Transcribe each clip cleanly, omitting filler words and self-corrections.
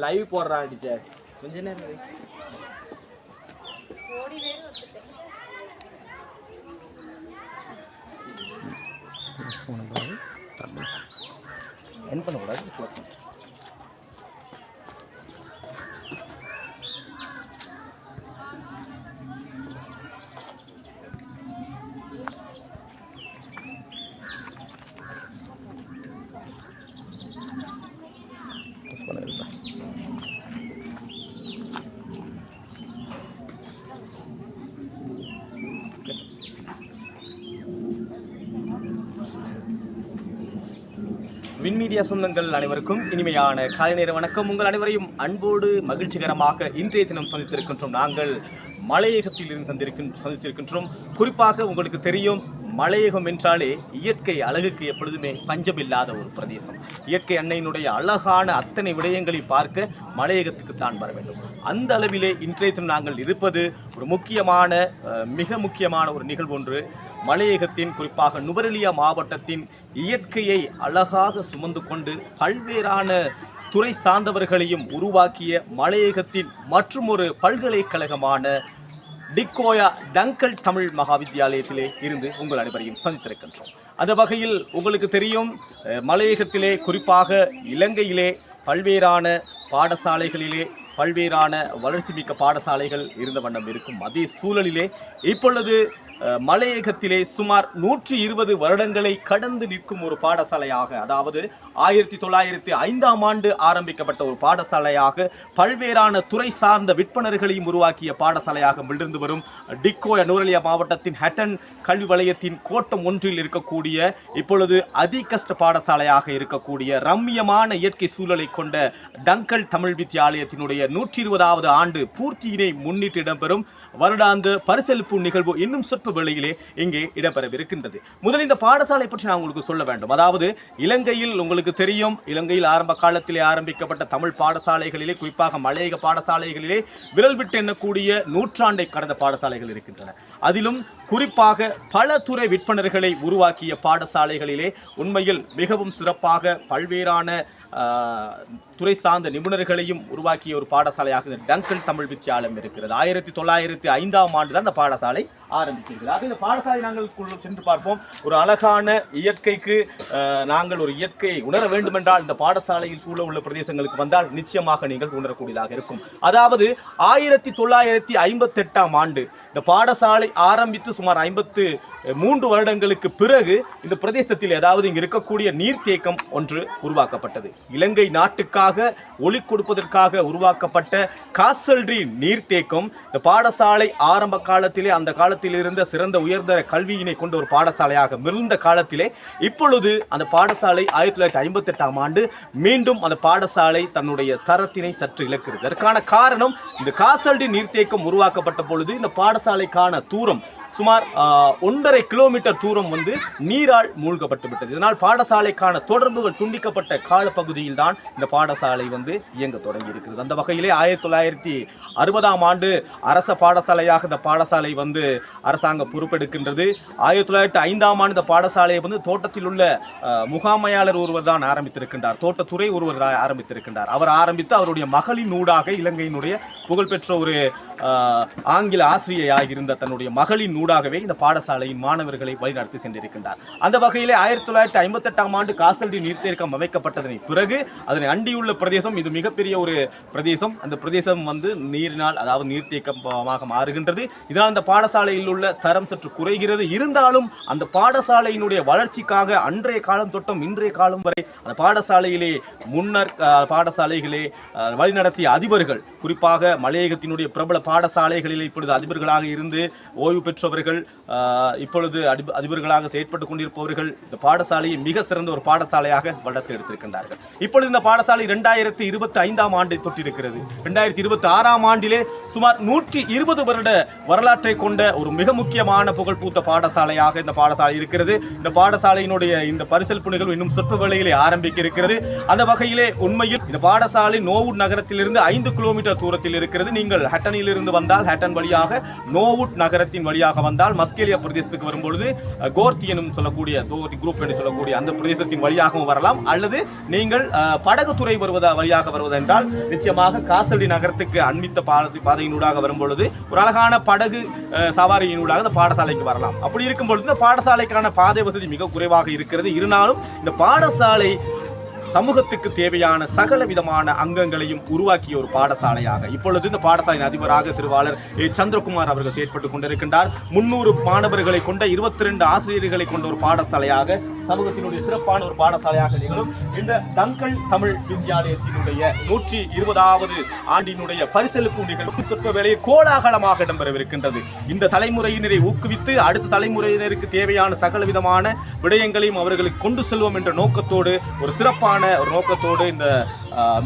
Live போடுறான் teacher கொஞ்ச நேரம் ஓடி வேறு வந்துட்டேன். என் பண்ணக்கூடாது க்ளோஸ் பண்ணு. க்ளோஸ் பண்ண இருக்கா வின்மீடியா சொந்தங்கள் அனைவருக்கும் இனிமையான காலை நேர வணக்கம். உங்கள் அனைவரையும் அன்போடு மகிழ்ச்சிகரமாக இன்றைய தினம் சந்தித்திருக்கின்றோம். நாங்கள் மலையகத்தில் சந்தித்திருக்கின்றோம். குறிப்பாக உங்களுக்கு தெரியும், மலையகம் என்றாலே இயற்கை அழகுக்கு எப்பொழுதுமே பஞ்சமில்லாத ஒரு பிரதேசம். இயற்கை அன்னையினுடைய அழகான அத்தனை விடயங்களை பார்க்க மலையகத்துக்கு தான் வர வேண்டும். அந்த அளவிலே இன்றைய தினம் நாங்கள் இருப்பது ஒரு மிக முக்கியமான ஒரு நிகழ்வு ஒன்று. மலையகத்தின் குறிப்பாக நுவரெலியா மாவட்டத்தின் இயற்கையை அழகாக சுமந்து கொண்டு பல்வேறான துறை சார்ந்தவர்களையும் உருவாக்கிய மலையகத்தின் மற்றும் ஒரு பல்கலைக்கழகமான டிக்கோயா டங்கல் தமிழ் மகாவித்யாலயத்திலே இருந்து உங்கள் அனைவரையும் சந்தித்திருக்கின்றோம். அந்த வகையில் உங்களுக்கு தெரியும், மலையகத்திலே குறிப்பாக இலங்கையிலே பல்வேறான பாடசாலைகளிலே பல்வேறான வளர்ச்சி மிக்க பாடசாலைகள் இருந்த வண்ணம் இருக்கும். அதே சூழலிலே இப்பொழுது மலையகத்திலே சுமார் 120 வருடங்களை கடந்து நிற்கும் ஒரு பாடசாலையாக, அதாவது 1905ஆம் ஆண்டு ஆரம்பிக்கப்பட்ட ஒரு பாடசாலையாக பல்வேறான துறை சார்ந்த விற்பனர்களையும் உருவாக்கிய பாடசாலையாக விழுந்து வரும் டிக்கோயா நுவரெலியா மாவட்டத்தின் ஹட்டன் கல்வி வலயத்தின் கோட்டம் ஒன்றில் இருக்கக்கூடிய இப்பொழுது அதிகஷ்ட பாடசாலையாக இருக்கக்கூடிய ரம்மியமான இயற்கை சூழலை கொண்ட டங்கல் தமிழ் வித்யாலயத்தினுடைய 120வது ஆண்டு பூர்த்தியினை முன்னிட்டு இடம்பெறும் வருடாந்த பரிசளிப்பு நிகழ்வு இன்னும் சொற்ப வேளையிலே இங்கே இடம்பெறவிருக்கின்றது. முதலில் இந்த பாடசாலை பற்றி நான் உங்களுக்கு சொல்ல வேண்டும். அதாவது இலங்கையில் உங்களுக்கு தெரியும், இலங்கையில் ஆரம்ப காலத்திலே ஆரம்பிக்கப்பட்ட தமிழ் பாடசாலைகளிலே குறிப்பாக மலையக பாடசாலைகளிலே விரல் விட்டு எண்ணக்கூடிய நூற்றாண்டை கடந்த பாடசாலைகள் இருக்கின்றன. அதிலும் குறிப்பாக பல துறை விற்பனர்களை உருவாக்கிய பாடசாலைகளிலே உண்மையில் மிகவும் சிறப்பாக பல்வேறான துறை சார்ந்த நிபுணர்களையும் உருவாக்கிய ஒரு பாடசாலையாக இந்த டங்கல் தமிழ் வித்யாலயம் இருக்கிறது. 1905ஆம் ஆண்டு தான் இந்த பாடசாலை ஆரம்பிக்கிறது. அது இந்த பாடசாலை நாங்கள் சென்று பார்ப்போம். ஒரு அழகான இயற்கைக்கு நாங்கள் ஒரு இயற்கையை உணர வேண்டுமென்றால் இந்த பாடசாலையில் சூழ உள்ள பிரதேசங்களுக்கு வந்தால் நிச்சயமாக நீங்கள் உணரக்கூடியதாக இருக்கும். அதாவது 1958ஆம் ஆண்டு இந்த பாடசாலை ஆரம்பித்து சுமார் 53 வருடங்களுக்கு பிறகு இந்த பிரதேசத்தில், அதாவது இங்கு இருக்கக்கூடிய நீர்த்தேக்கம் ஒன்று உருவாக்கப்பட்டது. இலங்கை நாட்டுக்காக ஒளி கொடுப்பதற்காக உருவாக்கப்பட்ட காசல்ரி நீர்த்தேக்கம் இந்த பாடசாலை ஆரம்ப காலத்திலே, அந்த காலத்தில் இருந்த சிறந்த உயர்ந்த கல்வியினை கொண்ட ஒரு பாடசாலையாக மிகுந்த காலத்திலே இப்பொழுது அந்த பாடசாலை 1958ஆம் ஆண்டு மீண்டும் அந்த பாடசாலை தன்னுடைய தரத்தினை சற்று இழக்கிறது. அதற்கான காரணம், இந்த காசல்ரி நீர்த்தேக்கம் உருவாக்கப்பட்ட பொழுது இந்த பாடசாலைக்கான தூரம் சுமார் 1.5 கிலோமீட்டர் தூரம் நீரால் மூழ்கப்பட்டு விட்டது. இதனால் பாடசாலைக்கான தொடர்புகள் துண்டிக்கப்பட்ட காலப்பகுதியில் தான் இந்த பாடசாலை இயங்க தொடங்கி இருக்கிறது. அந்த வகையிலே 1960ஆம் ஆண்டு அரச பாடசாலையாக இந்த பாடசாலை அரசாங்கம் பொறுப்பெடுக்கின்றது. 1905ஆம் ஆண்டு இந்த பாடசாலையை தோட்டத்தில் உள்ள முகாமையாளர் ஒருவர் தான் ஆரம்பித்திருக்கின்றார். தோட்டத்துறை ஒருவர் ஆரம்பித்திருக்கின்றார். அவர் ஆரம்பித்து அவருடைய மகளின் ஊடாக இலங்கையினுடைய புகழ்பெற்ற ஒரு ஆங்கில ஆசிரியராக இருந்த தன்னுடைய மகளின் ஊடாகவே இந்த பாடசாலையின் மாணவர்களை வழிநடத்தி சென்றிருக்கின்றார். அந்த வகையிலே 1958ஆம் ஆண்டு காசல்ரி நீர்த்தேக்கம் அமைக்கப்பட்டதனை பிறகு அதனை அண்டியுள்ள பிரதேசம், இது மிகப்பெரிய ஒரு பிரதேசம். அந்த பிரதேசம் நீரினால், அதாவது நீர்த்தேக்கமாக மாறுகின்றது. இதனால் அந்த பாடசாலையில் உள்ள தரம் சற்று குறைகிறது. இருந்தாலும் அந்த பாடசாலையினுடைய வளர்ச்சிக்காக அன்றைய காலம் தொட்டும் இன்றைய காலம் வரை அந்த பாடசாலையிலே முன்னர் பாடசாலைகளே வழிநடத்திய அதிபர்கள், குறிப்பாக மலையகத்தினுடைய பிரபல பாடசாலைகளில் இப்பொழுது அதிபர்களாக இருந்து ஓய்வு பெற்றவர்கள், இப்பொழுது அதிபர்களாக செயற்பட்டுக் கொண்டிருப்பவர்கள் இந்த பாடசாலையை மிக சிறந்த ஒரு பாடசாலையாக வளர்த்து எடுத்திருக்கின்றார்கள். இப்பொழுது இந்த பாடசாலை 2025ஆம் ஆண்டை தொட்டிருக்கிறது. 2026ஆம் ஆண்டிலே சுமார் 120 வருட வரலாற்றை கொண்ட ஒரு மிக முக்கியமான புகழ்பூத்த பாடசாலையாக இந்த பாடசாலை இருக்கிறது. இந்த பாடசாலையினுடைய இந்த பரிசளிப்பு நிகழ்வு இன்னும் சொற்ப வேளையிலே ஆரம்பிக்க இருக்கிறது. அந்த வகையிலே உண்மையில் இந்த பாடசாலை நோவுட் நகரத்திலிருந்து 5 கிலோமீட்டர் தூரத்தில் இருக்கிறது. நீங்கள் ஹட்டனில் இருந்து வந்தால் ஹட்டன் வழியாக நோவுட் நகரத்தின் வழியாக வழியாக வந்தால் மஸ்கேலியா பிரதேசத்துக்கு வரும்பொழுது கோர்த்தி எனும் சொல்லக்கூடிய கோர்த்தி குரூப் என்று சொல்லக்கூடிய அந்த பிரதேசத்தின் வழியாகவும் வரலாம். அல்லது நீங்கள் படகுத்துறை வழியாக வருவதென்றால் நிச்சயமாக காசல்டி நகரத்துக்கு அண்மித்த பாதையினூடாக வரும்பொழுது ஒரு அழகான படகு சவாரியினூடாக இந்த பாடசாலைக்கு வரலாம். அப்படி இருக்கும் பொழுது இந்த பாடசாலைக்கான பாதை வசதி மிக குறைவாக இருக்கிறது. இருந்தாலும் இந்த பாடசாலை சமூகத்துக்கு தேவையான சகல விதமான அங்கங்களையும் உருவாக்கிய ஒரு பாடசாலையாக இப்பொழுது இந்த பாடசாலையின் அதிபராக திருவாளர் சந்திரகுமார் அவர்கள் செயற்பட்டுக் கொண்டிருக்கின்றார். 300 மாணவர்களை கொண்ட 22 ஆசிரியர்களை கொண்ட ஒரு பாடசாலையாக சமூகத்தினுடைய சிறப்பான ஒரு பாடசாலையாக நிகழும் இந்த தங்கல் தமிழ் வித்யாலயத்தினுடைய 120வது ஆண்டினுடைய பரிசளிப்பு நிகழ்வு சொற்ப வேளையை கோலாகலமாக இடம்பெறவிருக்கின்றது. இந்த தலைமுறையினரை ஊக்குவித்து அடுத்த தலைமுறையினருக்கு தேவையான சகல விதமான விடயங்களையும் அவர்களுக்கு கொண்டு செல்வோம் என்ற நோக்கத்தோடு ஒரு சிறப்பான ஒரு நோக்கத்தோடு இந்த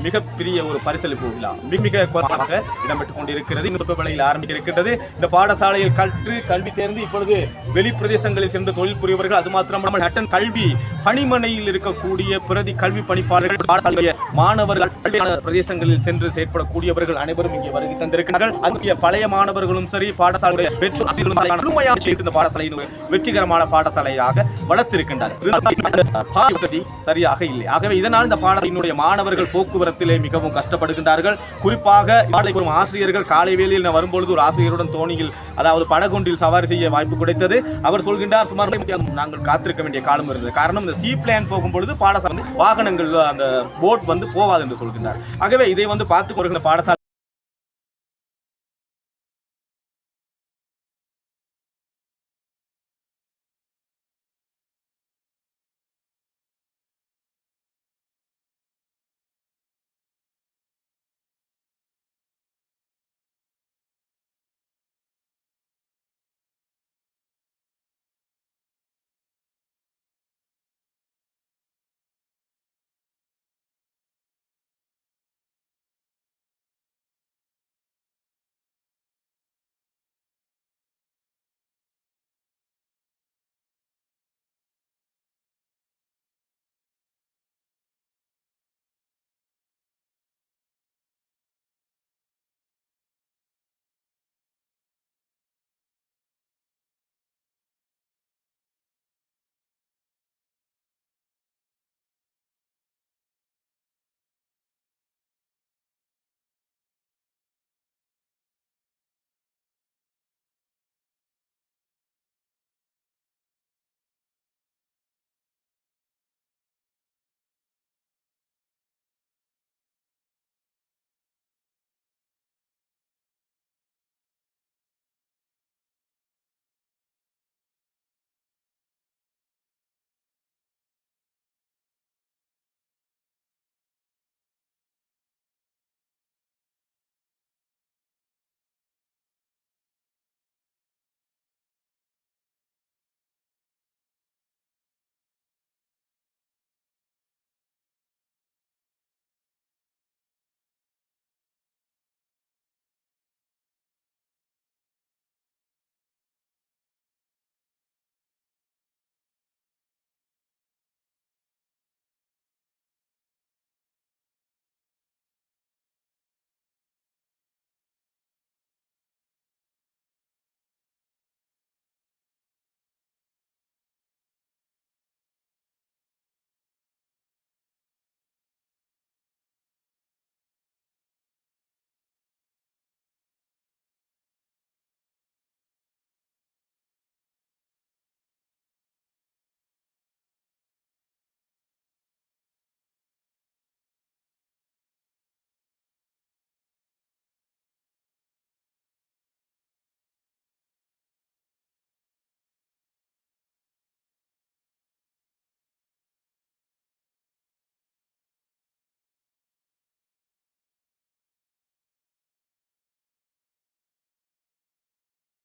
மிகப்பெரிய ஒரு பரிசளிப்பு விழா மிக குறைவாக இடம்பெற்றுக் கொண்டிருக்கிறது. வேளையில் ஆரம்பிக்க இருக்கின்றது. இந்த பாடசாலையில் கல்வி தேர்ந்து இப்பொழுது வெளி பிரதேசங்களில் சென்று தொழில் புரியவர்கள், அது மாத்திரமல்லாமல் ஹட்டன் கல்வி பணிமனையில் இருக்கக்கூடிய பிரதி கல்வி பணிப்பாளர்கள், பாடசாலைய மாணவர்கள் பிரதேசங்களில் சென்று செயற்படக்கூடியவர்கள் அனைவரும் இங்கே வருகை தந்திருக்கிறார்கள். அதுக்கு பழைய மாணவர்களும் சரி பாடசாலையுடைய பெற்றோர் பாடசாலையின் வெற்றிகரமான பாடசாலையாக வளர்த்திருக்கின்றார்கள். சரியாக இல்லை. ஆகவே இதனால் இந்த பாடசாலையினுடைய மாணவர்கள் போக்குவரத்திலே மிகவும் கஷ்டப்படுகின்றார்கள். குறிப்பாக ஆசிரியர்கள் காலை வேளையில் வரும்பொழுது ஒரு ஆசிரியருடன் தோணியில் அதாவது படகொன்றில் சவாரி செய்ய வாய்ப்பு கிடைத்தது. அவர் சொல்கின்றார் சுமார் நாங்கள் காத்திருக்க வேண்டிய காலம் இருந்தது. காரணம் இந்த சீ பிளான் போகும்பொழுது பாடசாலை வாகனங்கள் அந்த போட் போவாது என்று சொல்கின்றார். ஆகவே இதை பார்த்துக் கொள்கின்ற பாடசாலை